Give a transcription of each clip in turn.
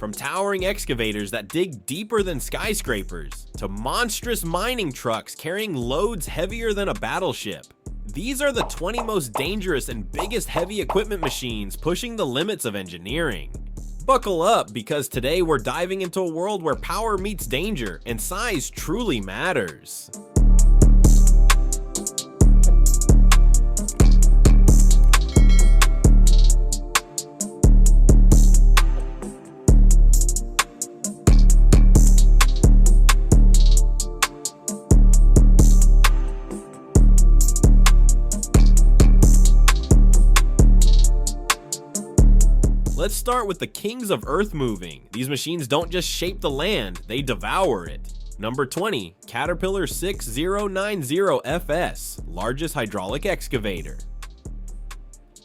From towering excavators that dig deeper than skyscrapers, to monstrous mining trucks carrying loads heavier than a battleship. These are the 20 most dangerous and biggest heavy equipment machines pushing the limits of engineering. Buckle up, because today we're diving into a world where power meets danger and size truly matters. Let's start with the kings of earth moving. These machines don't just shape the land, they devour it. Number 20, Caterpillar 6090FS, largest hydraulic excavator.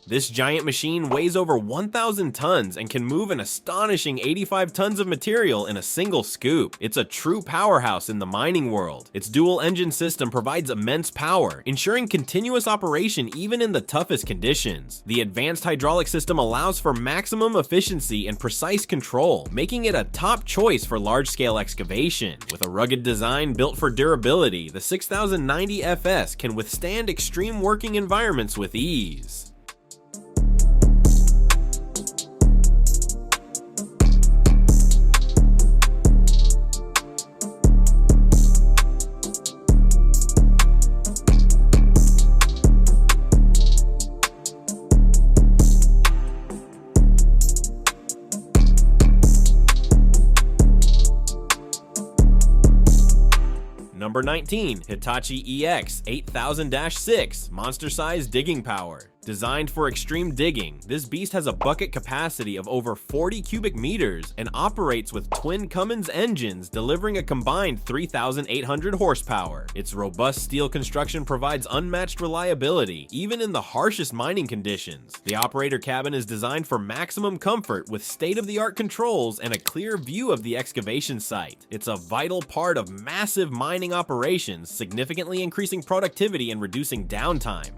This giant machine weighs over 1,000 tons and can move an astonishing 85 tons of material in a single scoop. It's a true powerhouse in the mining world. Its dual engine system provides immense power, ensuring continuous operation even in the toughest conditions. The advanced hydraulic system allows for maximum efficiency and precise control, making it a top choice for large-scale excavation. With a rugged design built for durability, the 6090FS can withstand extreme working environments with ease. Number 19, Hitachi EX 8000-6, monster-sized digging power. Designed for extreme digging, this beast has a bucket capacity of over 40 cubic meters and operates with twin Cummins engines, delivering a combined 3,800 horsepower. Its robust steel construction provides unmatched reliability, even in the harshest mining conditions. The operator cabin is designed for maximum comfort with state-of-the-art controls and a clear view of the excavation site. It's a vital part of massive mining operations, significantly increasing productivity and reducing downtime.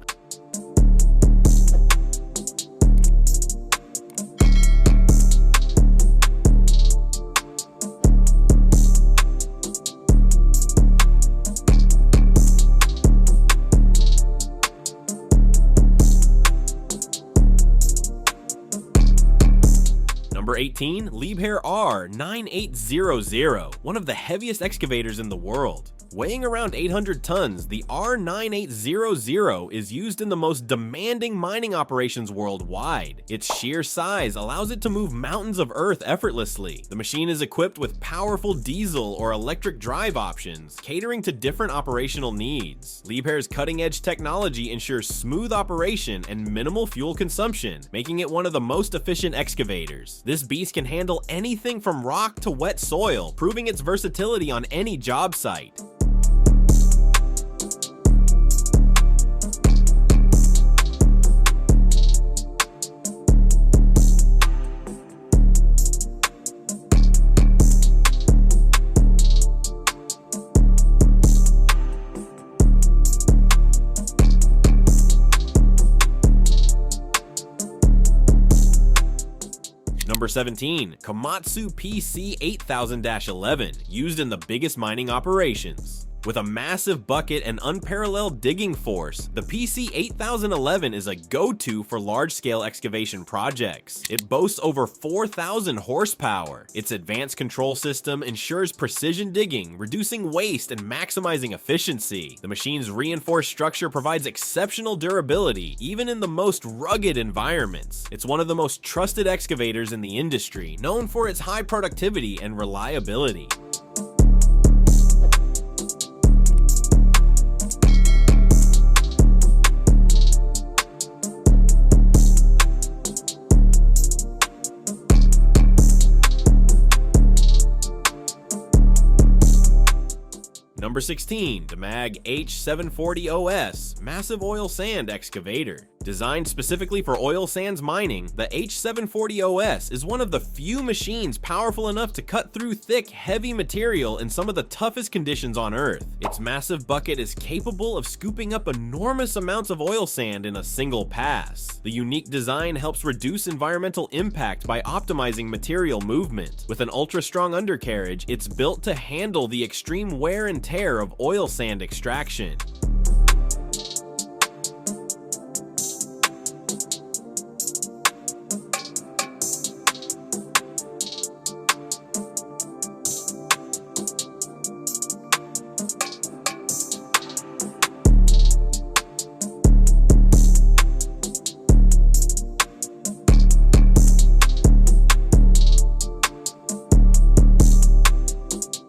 Number 18, Liebherr R9800, one of the heaviest excavators in the world. Weighing around 800 tons, the R9800 is used in the most demanding mining operations worldwide. Its sheer size allows it to move mountains of earth effortlessly. The machine is equipped with powerful diesel or electric drive options, catering to different operational needs. Liebherr's cutting-edge technology ensures smooth operation and minimal fuel consumption, making it one of the most efficient excavators. This beast can handle anything from rock to wet soil, proving its versatility on any job site. Number 17, Komatsu PC 8000-11, used in the biggest mining operations. With a massive bucket and unparalleled digging force, the PC 8011 is a go-to for large-scale excavation projects. It boasts over 4,000 horsepower. Its advanced control system ensures precision digging, reducing waste and maximizing efficiency. The machine's reinforced structure provides exceptional durability, even in the most rugged environments. It's one of the most trusted excavators in the industry, known for its high productivity and reliability. Number 16, Demag H740OS, massive oil sand excavator. Designed specifically for oil sands mining, the H740OS is one of the few machines powerful enough to cut through thick, heavy material in some of the toughest conditions on Earth. Its massive bucket is capable of scooping up enormous amounts of oil sand in a single pass. The unique design helps reduce environmental impact by optimizing material movement. With an ultra-strong undercarriage, it's built to handle the extreme wear and tear of oil sand extraction.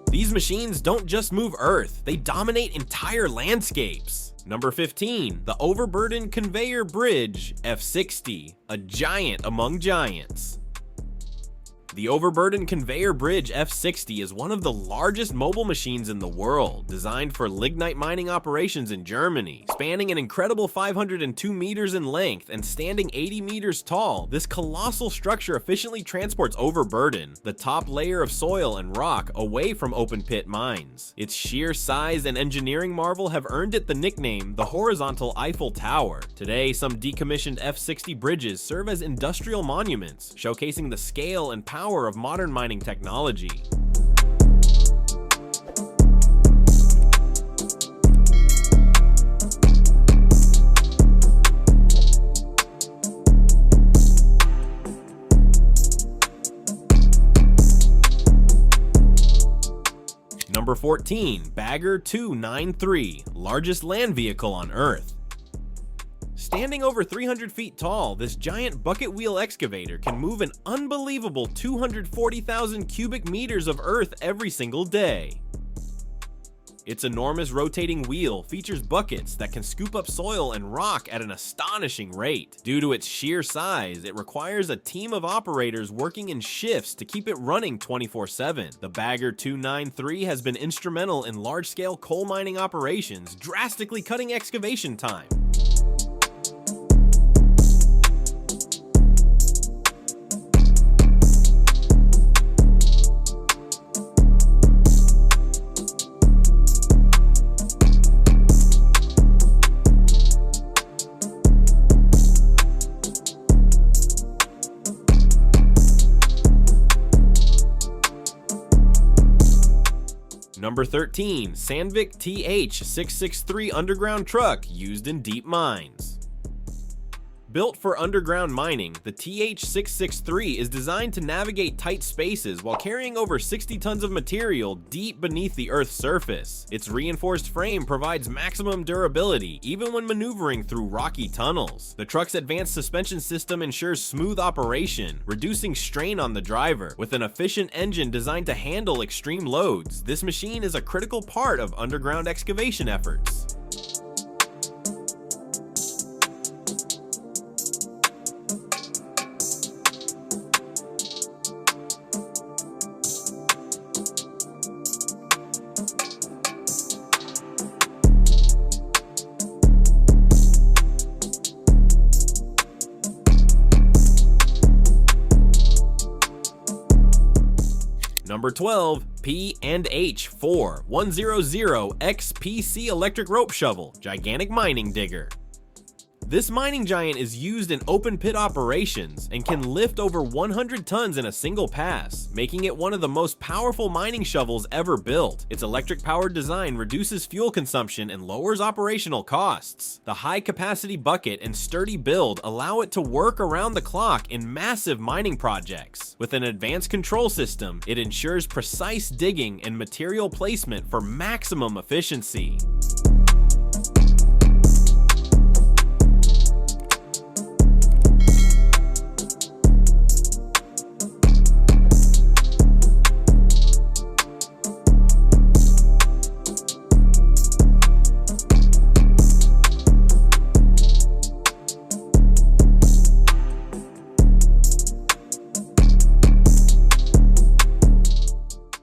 These machines don't just move Earth, they dominate entire landscapes. Number 15, the Overburden Conveyor Bridge F60, a giant among giants. The Overburden Conveyor Bridge F60 is one of the largest mobile machines in the world, designed for lignite mining operations in Germany. Spanning an incredible 502 meters in length and standing 80 meters tall, this colossal structure efficiently transports overburden, the top layer of soil and rock, away from open pit mines. Its sheer size and engineering marvel have earned it the nickname the Horizontal Eiffel Tower. Today, some decommissioned F60 bridges serve as industrial monuments, showcasing the scale and power of modern mining technology. Number 14, Bagger 293, largest land vehicle on Earth. Standing over 300 feet tall, this giant bucket wheel excavator can move an unbelievable 240,000 cubic meters of earth every single day. Its enormous rotating wheel features buckets that can scoop up soil and rock at an astonishing rate. Due to its sheer size, it requires a team of operators working in shifts to keep it running 24/7. The Bagger 293 has been instrumental in large-scale coal mining operations, drastically cutting excavation time. Number 13, Sandvik TH663 underground truck used in deep mines. Built for underground mining, the TH663 is designed to navigate tight spaces while carrying over 60 tons of material deep beneath the Earth's surface. Its reinforced frame provides maximum durability even when maneuvering through rocky tunnels. The truck's advanced suspension system ensures smooth operation, reducing strain on the driver. With an efficient engine designed to handle extreme loads, this machine is a critical part of underground excavation efforts. Number 12, P&H4 100XPC electric rope shovel, gigantic mining digger. This mining giant is used in open pit operations and can lift over 100 tons in a single pass, making it one of the most powerful mining shovels ever built. Its electric-powered design reduces fuel consumption and lowers operational costs. The high-capacity bucket and sturdy build allow it to work around the clock in massive mining projects. With an advanced control system, it ensures precise digging and material placement for maximum efficiency.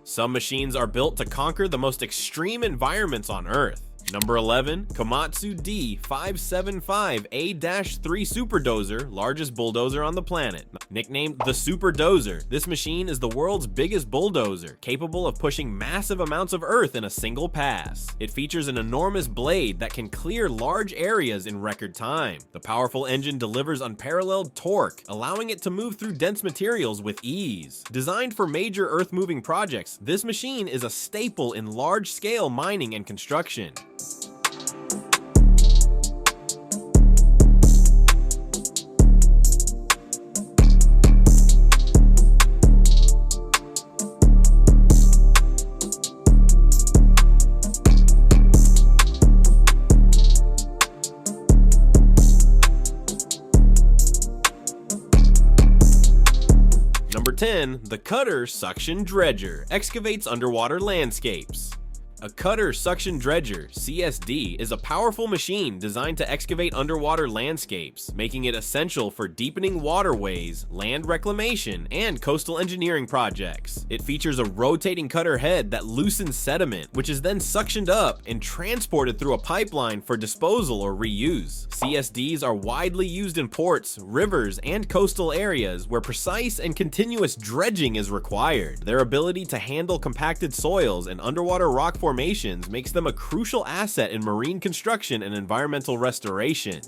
Some machines are built to conquer the most extreme environments on Earth. Number 11, Komatsu D575A-3 Super Dozer, largest bulldozer on the planet. Nicknamed the Super Dozer, this machine is the world's biggest bulldozer, capable of pushing massive amounts of earth in a single pass. It features an enormous blade that can clear large areas in record time. The powerful engine delivers unparalleled torque, allowing it to move through dense materials with ease. Designed for major earth-moving projects, this machine is a staple in large-scale mining and construction. Number 10, the Cutter Suction Dredger excavates underwater landscapes. A Cutter Suction Dredger, CSD, is a powerful machine designed to excavate underwater landscapes, making it essential for deepening waterways, land reclamation, and coastal engineering projects. It features a rotating cutter head that loosens sediment, which is then suctioned up and transported through a pipeline for disposal or reuse. CSDs are widely used in ports, rivers, and coastal areas where precise and continuous dredging is required. Their ability to handle compacted soils and underwater rock formations makes them a crucial asset in marine construction and environmental restoration.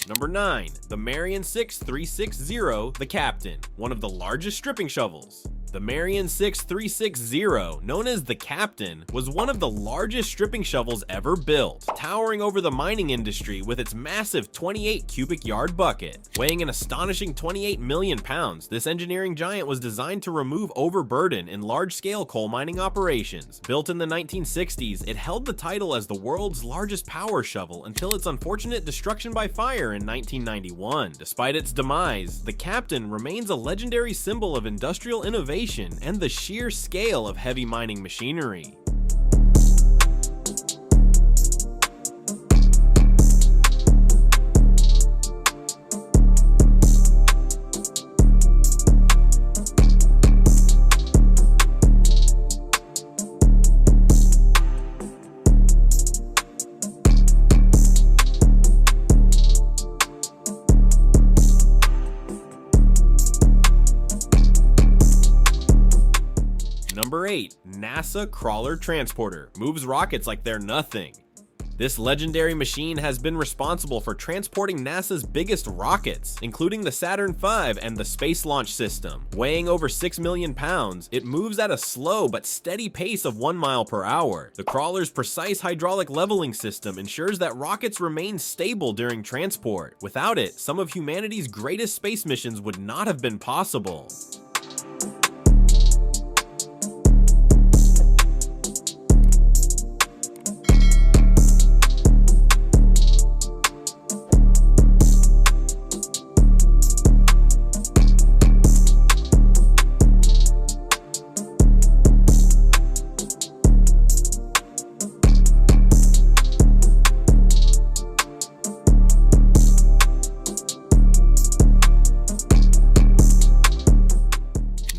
Number 9, the Marion 6360, the Captain, one of the largest stripping shovels. The Marion 6360, known as the Captain, was one of the largest stripping shovels ever built, towering over the mining industry with its massive 28 cubic yard bucket. Weighing an astonishing 28 million pounds, this engineering giant was designed to remove overburden in large-scale coal mining operations. Built in the 1960s, it held the title as the world's largest power shovel until its unfortunate destruction by fire in 1991. Despite its demise, the Captain remains a legendary symbol of industrial innovation and the sheer scale of heavy mining machinery. Number 8, NASA Crawler Transporter, moves rockets like they're nothing. This legendary machine has been responsible for transporting NASA's biggest rockets, including the Saturn V and the Space Launch System. Weighing over 6 million pounds, it moves at a slow but steady pace of 1 mile per hour. The crawler's precise hydraulic leveling system ensures that rockets remain stable during transport. Without it, some of humanity's greatest space missions would not have been possible.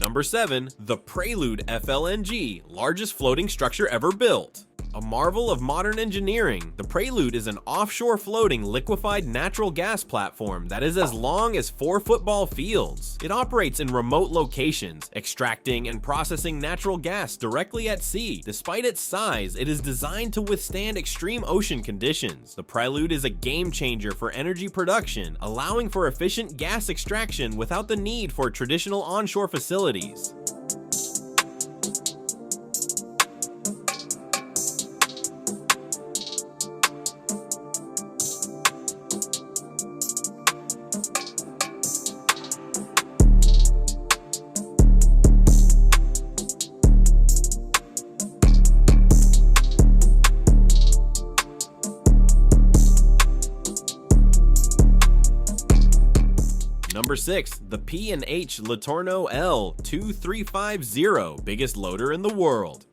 Number 7, the Prelude FLNG, largest floating structure ever built. A marvel of modern engineering, the Prelude is an offshore floating liquefied natural gas platform that is as long as 4 football fields. It operates in remote locations, extracting and processing natural gas directly at sea. Despite its size, it is designed to withstand extreme ocean conditions. The Prelude is a game changer for energy production, allowing for efficient gas extraction without the need for traditional onshore facilities. Number 6. The P&H Letourneau L2350, biggest loader in the world.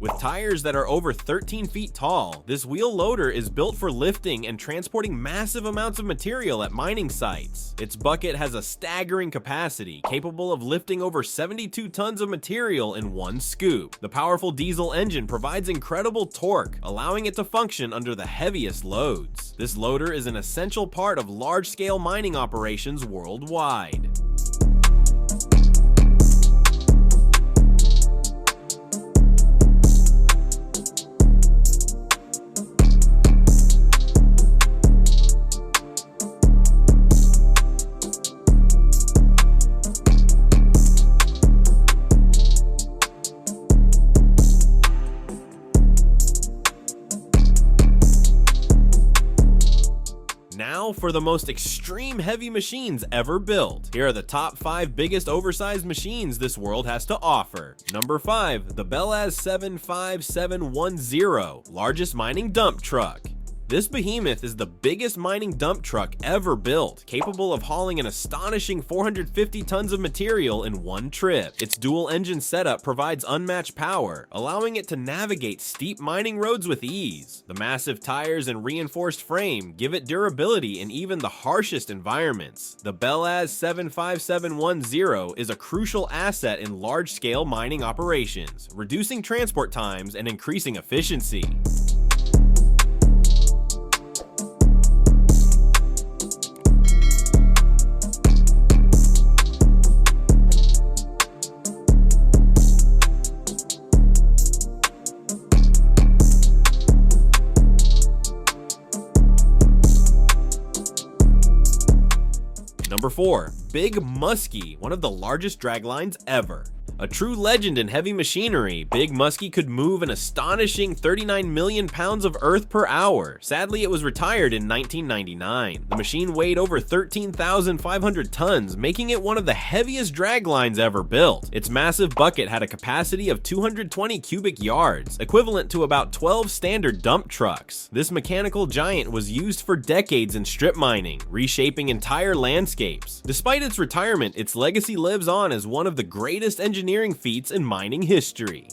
With tires that are over 13 feet tall, this wheel loader is built for lifting and transporting massive amounts of material at mining sites. Its bucket has a staggering capacity, capable of lifting over 72 tons of material in one scoop. The powerful diesel engine provides incredible torque, allowing it to function under the heaviest loads. This loader is an essential part of large-scale mining operations worldwide. Now for the most extreme heavy machines ever built. Here are the top 5 biggest oversized machines this world has to offer. Number 5. The Belaz 75710, largest mining dump truck. This behemoth is the biggest mining dump truck ever built, capable of hauling an astonishing 450 tons of material in one trip. Its dual-engine setup provides unmatched power, allowing it to navigate steep mining roads with ease. The massive tires and reinforced frame give it durability in even the harshest environments. The Belaz 75710 is a crucial asset in large-scale mining operations, reducing transport times and increasing efficiency. Number 4. Big Muskie, one of the largest draglines ever. A true legend in heavy machinery, Big Muskie could move an astonishing 39 million pounds of earth per hour. Sadly, it was retired in 1999. The machine weighed over 13,500 tons, making it one of the heaviest draglines ever built. Its massive bucket had a capacity of 220 cubic yards, equivalent to about 12 standard dump trucks. This mechanical giant was used for decades in strip mining, reshaping entire landscapes. Despite its retirement, its legacy lives on as one of the greatest engineering feats in mining history.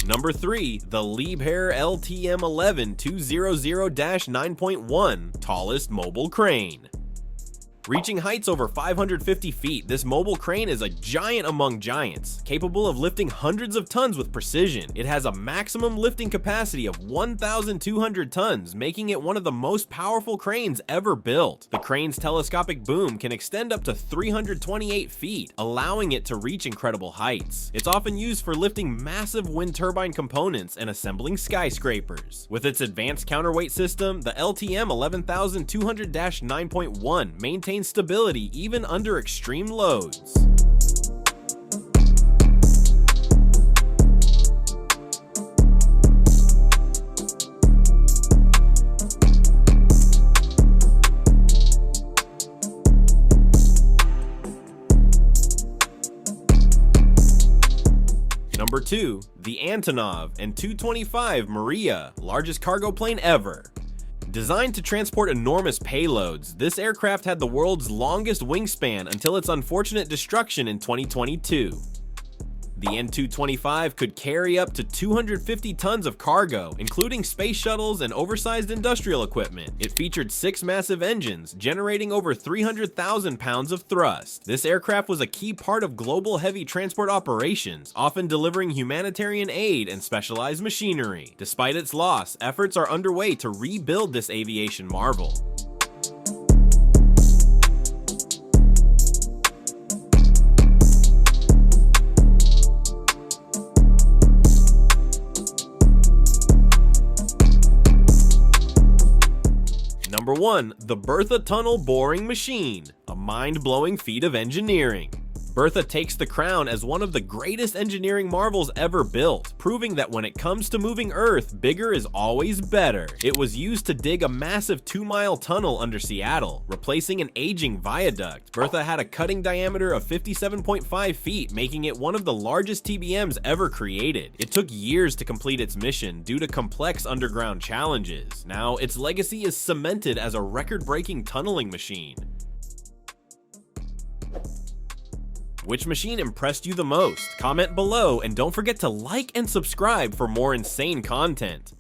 Number 3. The Liebherr LTM11 200-9.1, tallest mobile crane. Reaching heights over 550 feet, this mobile crane is a giant among giants, capable of lifting hundreds of tons with precision. It has a maximum lifting capacity of 1,200 tons, making it one of the most powerful cranes ever built. The crane's telescopic boom can extend up to 328 feet, allowing it to reach incredible heights. It's often used for lifting massive wind turbine components and assembling skyscrapers. With its advanced counterweight system, the LTM 11200-9.1 maintains stability even under extreme loads. Number 2. The Antonov An-225 Maria, largest cargo plane ever. Designed to transport enormous payloads, this aircraft had the world's longest wingspan until its unfortunate destruction in 2022. The An-225 could carry up to 250 tons of cargo, including space shuttles and oversized industrial equipment. It featured 6 massive engines, generating over 300,000 pounds of thrust. This aircraft was a key part of global heavy transport operations, often delivering humanitarian aid and specialized machinery. Despite its loss, efforts are underway to rebuild this aviation marvel. Number 1. The Bertha Tunnel Boring Machine, a mind-blowing feat of engineering. Bertha takes the crown as one of the greatest engineering marvels ever built, proving that when it comes to moving Earth, bigger is always better. It was used to dig a massive 2-mile tunnel under Seattle, replacing an aging viaduct. Bertha had a cutting diameter of 57.5 feet, making it one of the largest TBMs ever created. It took years to complete its mission due to complex underground challenges. Now, its legacy is cemented as a record-breaking tunneling machine. Which machine impressed you the most? Comment below and don't forget to like and subscribe for more insane content.